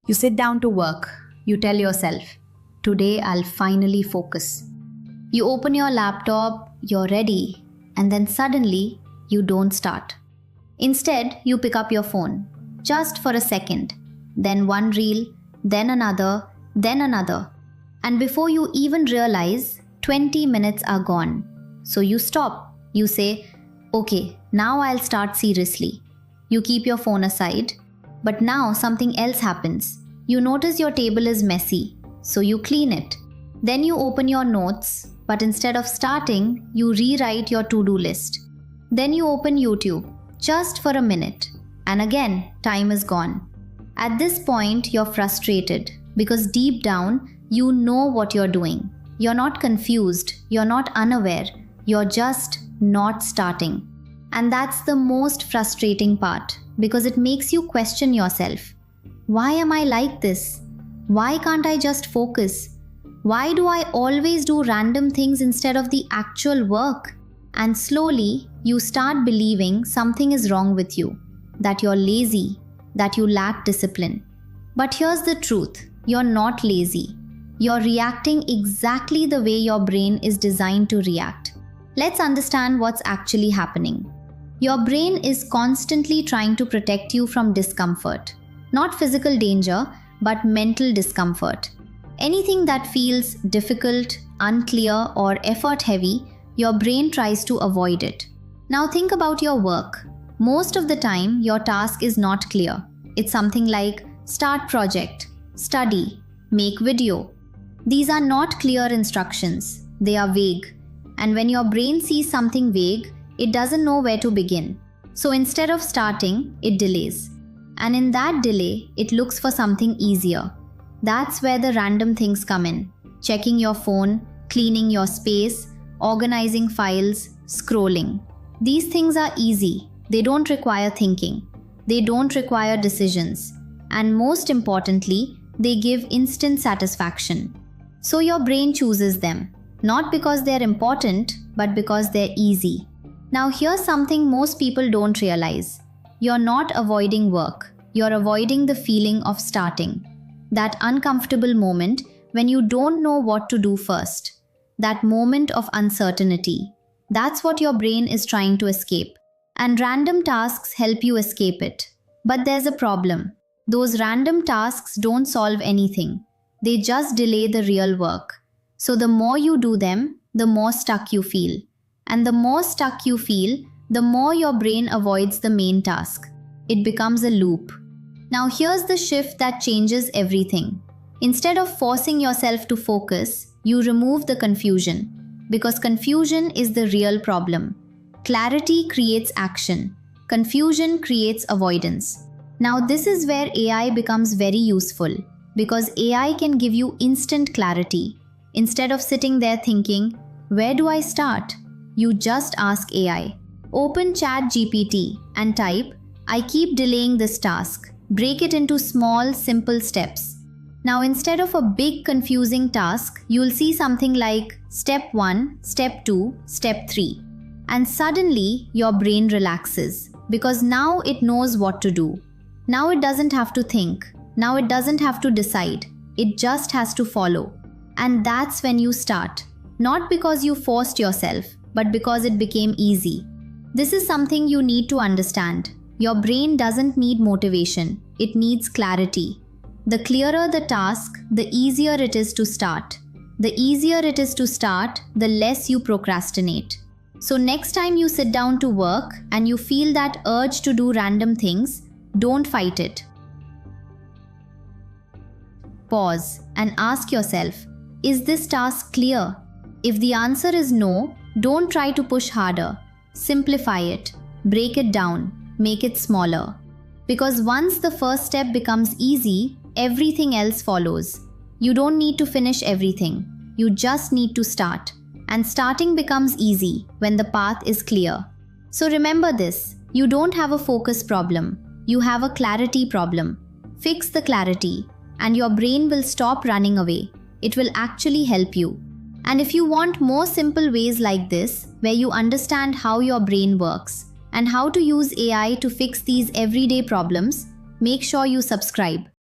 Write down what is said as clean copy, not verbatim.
You sit down to work. You tell yourself, today I'll finally focus. You open your laptop, you're ready, and then suddenly you don't start. Instead, you pick up your phone, just for a second, then one reel, then another, then another. And before you even realize, 20 minutes are gone. So you stop. You say, okay, now I'll start seriously. You keep your phone aside. But now something else happens. You notice your table is messy, so you clean it. Then you open your notes, but instead of starting, you rewrite your to-do list. Then you open YouTube, just for a minute. And again, time is gone. At this point, you're frustrated because deep down, you know what you're doing. You're not confused, you're not unaware, you're just not starting. And that's the most frustrating part because it makes you question yourself. Why am I like this? Why can't I just focus? Why do I always do random things instead of the actual work? And slowly, you start believing something is wrong with you, that you're lazy, that you lack discipline. But here's the truth, you're not lazy. You're reacting exactly the way your brain is designed to react. Let's understand what's actually happening. Your brain is constantly trying to protect you from discomfort. Not physical danger, but mental discomfort. Anything that feels difficult, unclear, or effort-heavy, your brain tries to avoid it. Now think about your work. Most of the time, your task is not clear. It's something like start project, study, make video. These are not clear instructions. They are vague. And when your brain sees something vague, it doesn't know where to begin. So instead of starting, it delays. And in that delay, it looks for something easier. That's where the random things come in. Checking your phone, cleaning your space, organizing files, scrolling. These things are easy. They don't require thinking. They don't require decisions. And most importantly, they give instant satisfaction. So your brain chooses them. Not because they're important, but because they're easy. Now here's something most people don't realize. You're not avoiding work. You're avoiding the feeling of starting. That uncomfortable moment when you don't know what to do first. That moment of uncertainty. That's what your brain is trying to escape. And random tasks help you escape it. But there's a problem. Those random tasks don't solve anything. They just delay the real work. So the more you do them, the more stuck you feel. And the more stuck you feel, the more your brain avoids the main task. It becomes a loop. Now here's the shift that changes everything. Instead of forcing yourself to focus, you remove the confusion. Because confusion is the real problem. Clarity creates action. Confusion creates avoidance. Now this is where AI becomes very useful. Because AI can give you instant clarity. Instead of sitting there thinking, where do I start? You just ask AI. Open ChatGPT and type, I keep delaying this task. Break it into small, simple steps. Now instead of a big confusing task, you'll see something like step 1, step 2, step 3. And suddenly your brain relaxes because now it knows what to do. Now it doesn't have to think. Now it doesn't have to decide. It just has to follow. And that's when you start. Not because you forced yourself, but because it became easy. This is something you need to understand. Your brain doesn't need motivation. It needs clarity. The clearer the task, the easier it is to start. The easier it is to start, the less you procrastinate. So next time you sit down to work and you feel that urge to do random things, don't fight it. Pause and ask yourself, is this task clear? If the answer is no, don't try to push harder. Simplify it. Break it down. Make it smaller. Because once the first step becomes easy, everything else follows. You don't need to finish everything. You just need to start. And starting becomes easy when the path is clear. So remember this, you don't have a focus problem. You have a clarity problem. Fix the clarity, and your brain will stop running away. It will actually help you. And if you want more simple ways like this, where you understand how your brain works and how to use AI to fix these everyday problems, make sure you subscribe.